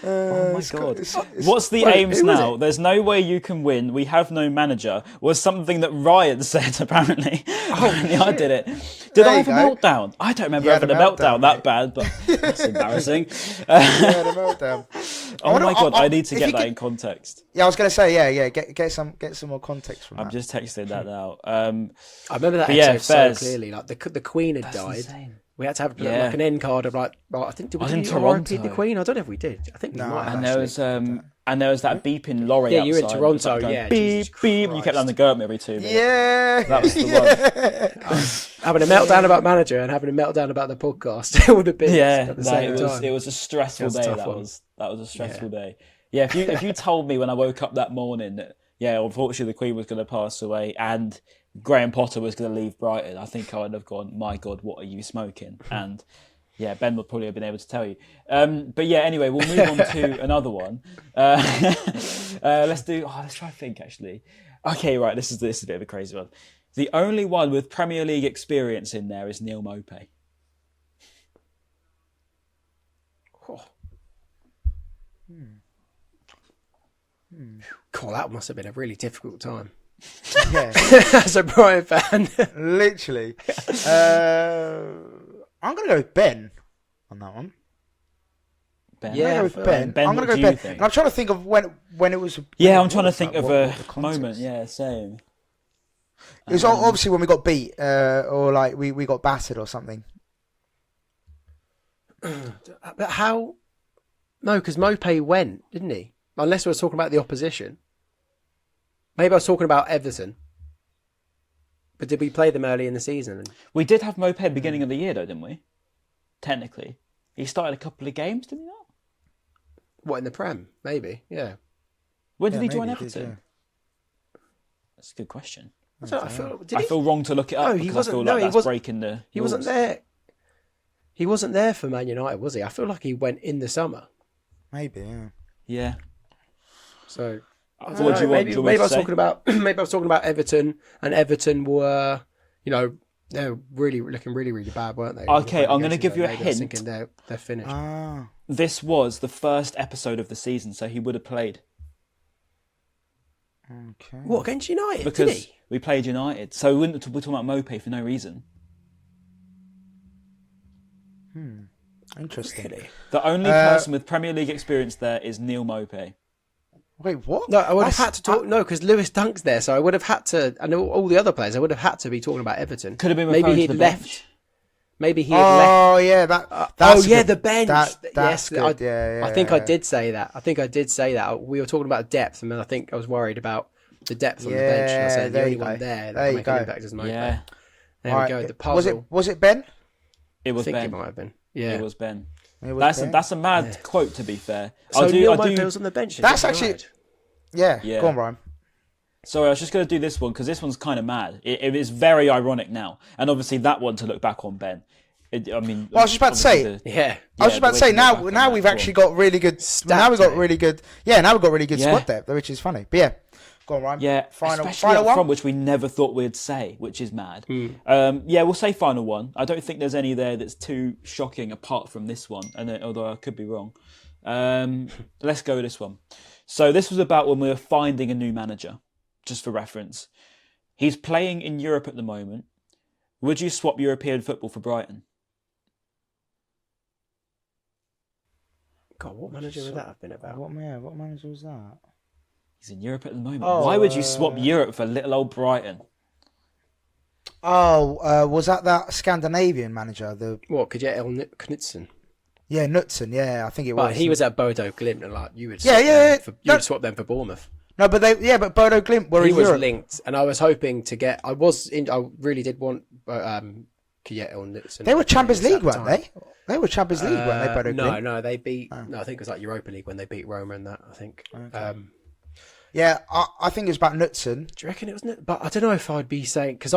Oh my God. What's the aims now? There's no way you can win. We have no manager. Was something that Ryan said, apparently. I did it. Did I have a meltdown? I don't remember having a meltdown that bad, but that's embarrassing. The meltdown. Oh my God, I need to get that in context. Yeah, I was going to say, get some more context from that. I'm just texting that now. I remember that episode so clearly. Like the Queen had died. Insane. We had to have like an end card of like, I think did we in Toronto. RIP the Queen? I don't know if we did. I think we might have. And there was that beeping lorry. Yeah, you were in Toronto. Going, beep beep. You kept having to go at me every 2 minutes. Yeah, that was the one. Having a meltdown about manager and having a meltdown about the podcast. It would have been at the same time. It was a stressful day. That was a stressful day. Yeah, if you told me when I woke up that morning that unfortunately the Queen was going to pass away and Graham Potter was going to leave Brighton, I think I would have gone, my God, what are you smoking? And yeah, Ben would probably have been able to tell you. But yeah, anyway, we'll move on to another one. Let's try to think actually. Okay, right, this is a bit of a crazy one. The only one with Premier League experience in there is Neil Maupay. God, that must have been a really difficult time. Yeah, as a Brighton fan. Literally. I'm going to go with Ben on that one. Ben? Yeah, I'm going to go with Ben. And I'm trying to think of when it was. I'm trying to think of a moment. Yeah, same. It was obviously when we got beat, or like we got battered or something. But how? No, because Maupay went, didn't he? Unless we were talking about the opposition. Maybe I was talking about Everton. But did we play them early in the season? We did have Maupay beginning of the year, though, didn't we? Technically. He started a couple of games, didn't he not? What, in the Prem? Maybe, yeah. When did he join Everton? That's a good question. I feel wrong to look it up because I feel like that's breaking the rules. He wasn't there. He wasn't there for Man United, was he? I feel like he went in the summer. Maybe, yeah. Yeah. So What do you want? Maybe I was talking about maybe I was talking about Everton, and Everton were, they're really looking really bad, weren't they? Okay, I'm going to give you a hint. I was thinking they're finished. This was the first episode of the season, so he would have played. Okay. What, against United? Because did he? we played United, so we're talking about Mopé for no reason. Interesting. Really? The only person with Premier League experience there is Neil Mopé. Wait, what? No, I would have had to talk. No, because Lewis Dunk's there, so I would have had to. And all the other players, I would have had to be talking about Everton. Could have been referring to the bench. Maybe he had left. Oh yeah, The bench. That's good. I think I did say that. We were talking about depth, and then I think I was worried about the depth on the bench. And I said the only one there that can make an impact is Mopé. Yeah. There we go. The puzzle. Was it Ben? It was Ben. It might have been. Yeah, it was Ben. That's a mad quote, to be fair. So Neil Mopé's on the bench. That's actually. Yeah. Go on, Ryan. Sorry, I was just going to do this one because this one's kind of mad. It is very ironic now, and obviously that one to look back on Ben. I was just about to say. I was just about to say. Now we've actually got really good. Now we've got really good. Yeah, now we've got really good squad depth, which is funny. But yeah, go on, Ryan. Yeah, final one, one, which we never thought we'd say, which is mad. We'll say final one. I don't think there's any there that's too shocking apart from this one, although I could be wrong. Let's go with this one. So this was about when we were finding a new manager, just for reference. He's playing in Europe at the moment. Would you swap European football for Brighton? God, what manager would that have been about? What manager was that? He's in Europe at the moment. Why would you swap Europe for little old Brighton? Was that Scandinavian manager? Caicedo Knudsen? Yeah, Knudsen. Yeah, I think it was. But he was at Bodo Glimt, and you would swap them for Bournemouth. No, but Bodo Glimt were in Europe. He was linked, and I was hoping to get. I really did want Caicedo Knudsen. They were Champions League, weren't they? They were Champions League, weren't they? Bodo Glimt? No, they beat. No, I think it was Europa League when they beat Roma and that. I think. Okay. Yeah, I think it was about Knudsen. Do you reckon it was Knudsen? But I don't know if I'd be saying because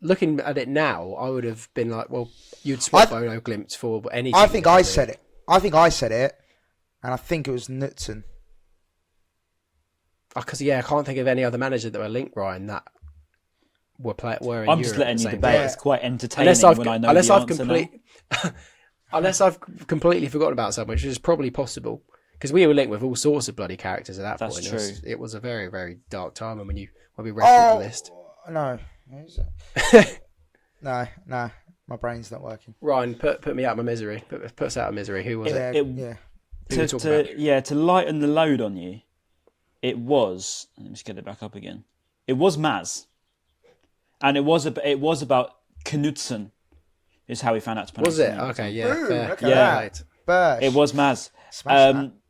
looking at it now, I would have been like, well, you'd swap Bodo Glimt for anything. I think I said it. And I think it was Knudsen. Because I can't think of any other manager that were linked, Ryan, that were in Europe. I'm just letting you debate. It's quite entertaining when I know the answer now. Unless I've completely forgotten about someone, which is probably possible. Because we were linked with all sorts of bloody characters at that point. That's true. It was a very, very dark time. And when we read through the list. No. No. My brain's not working. Ryan, put me out of my misery. Put us out of misery. Who was it? To lighten the load on you, it was. Let me just get it back up again. It was Maz, and it was about Knudsen. Is how we found out to pronounce it. Was it? Name. Okay, yeah, fair. Yeah, it was Maz.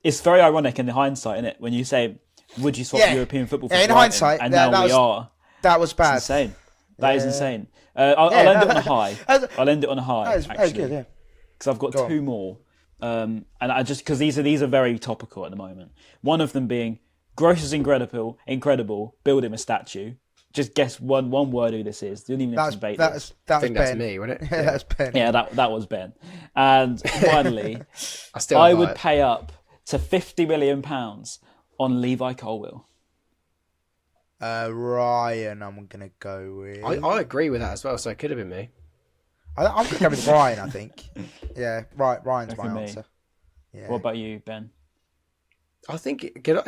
It's very ironic in the hindsight, isn't it? When you say, "Would you swap European football for Brighton?" In hindsight, and now we are. That was bad. It's insane. That is insane. I'll end it on a high. I'll end it on a high. Actually, good, yeah. Because I've got two more, and I just because these are very topical at the moment. One of them being Gross is incredible. Build him a statue. Just guess one word who this is. Didn't even have to debate this. I think that's me, wasn't it? Yeah, that was Ben. Yeah, that was Ben. And finally, I would pay up to £50 million on Levi Colwill. Ryan, I'm going to go with... I agree with that as well, so it could have been me. I'm going to go with Ryan, I think. Yeah, Ryan's my answer. Yeah. What about you, Ben? I think it could have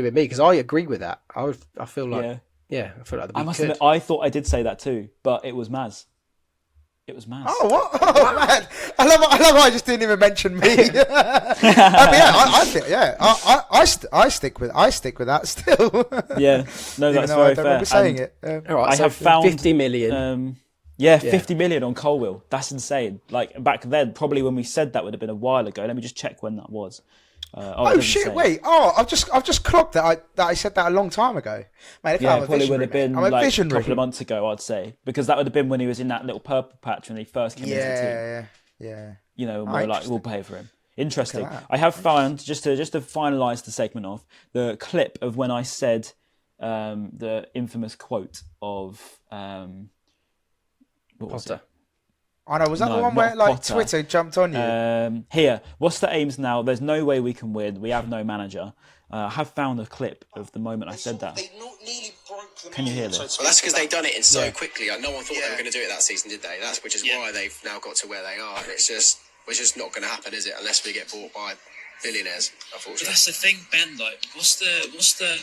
been me, because I agree with that. I feel like... Yeah, I feel like I must admit, I thought I did say that too, but it was Maz. Oh, what? Oh, man. I love how I just didn't even mention me. I stick with that still. Yeah, no, that's very fair. Saying it. All right, I have found 50 million. 50 million on Colwill. That's insane. Like back then, probably when we said that would have been a while ago. Let me just check when that was. Shit! Wait. I've just clocked that I said that a long time ago. Mate, it probably would have been like a couple of months ago, I'd say, because that would have been when he was in that little purple patch when he first came into the team. Yeah. You know, and we're like, we'll pay for him. Interesting. I have found just to finalise the segment off the clip of when I said the infamous quote of Potter. I know, was that No, the one not where like Potter. Twitter jumped on you? Here, what's the aims now? There's no way we can win. We have no manager. I have found a clip of the moment I said that. Can you hear this? Well, that's because they've done it in so quickly. Like, no one thought they were going to do it that season, did they? Which is why they've now got to where they are. And it's just not going to happen, is it? Unless we get bought by billionaires, unfortunately. But that's the thing, Ben. Like, what's the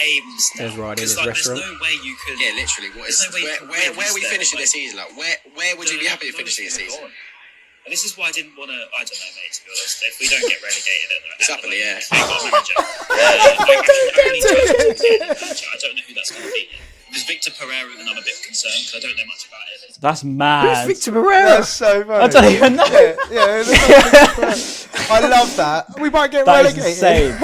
aims now? There's Ryan in his Like, restaurant. there's no way you could. Yeah, literally. Where are we finishing this season? Like, where would you be happy finishing this season? And this is why I didn't want to. I don't know, mate. To be honest, if we don't get relegated, Exactly, yeah. They got a manager. I don't know who that's going to be. There's Victor Pereira, and I'm a bit concerned because I don't know much about it. That's mad. Victor Pereira. That's so funny. I don't even know. I love that. We might get That is relegated. insane.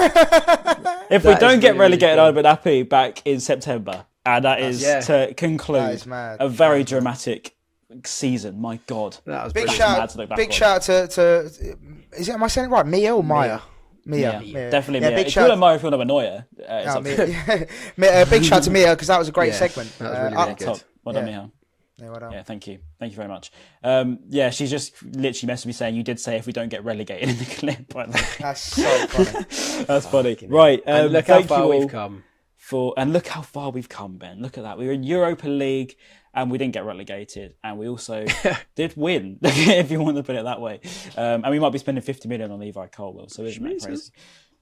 If we That don't is get really relegated, good. I'd be happy back in September. And that is to conclude That is mad. a very dramatic season. My God. That was Big brilliant. mad shout, to look back big on. shout to is it? Am I saying it right? Mia or Maya? Mia. Definitely Yeah, Mia. big If you shout. want to Maya if you want to annoy her. No, Mia. Big shout to Mia because that was a great segment. That was really good. Top. Well done, Mia. Yeah, well done. Yeah, thank you. Thank you very much. She's just literally messaged me saying you did say if we don't get relegated in the clip. That's so funny. That's funny. Right. And look how thank far you all we've come. and look how far we've come, Ben. Look at that. We were in Europa League and we didn't get relegated, and we also did win, if you want to put it that way. And we might be spending 50 million on Levi Colwill, so isn't that crazy?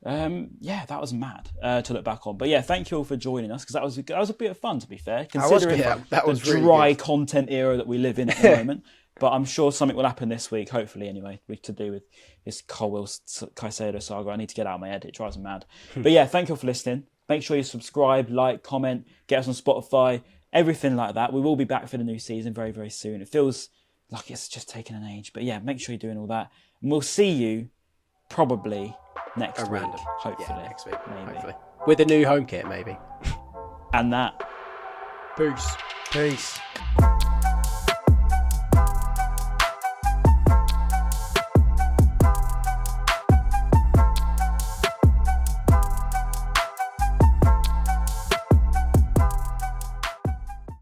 That was mad to look back on. But yeah, thank you all for joining us because that was a bit of fun, to be fair, considering that was the really dry good. content era that we live in at the moment. But I'm sure something will happen this week, hopefully anyway, to do with this Colwill Caicedo saga. I need to get out of my head; it drives me mad. But yeah, thank you all for listening. Make sure you subscribe, like, comment, get us on Spotify, everything like that. We will be back for the new season very, very soon. It feels like it's just taken an age, but yeah, make sure you're doing all that, and we'll see you probably next week, hopefully. Yeah, next week, maybe. hopefully. With a new home kit, maybe. And that. Peace. Peace.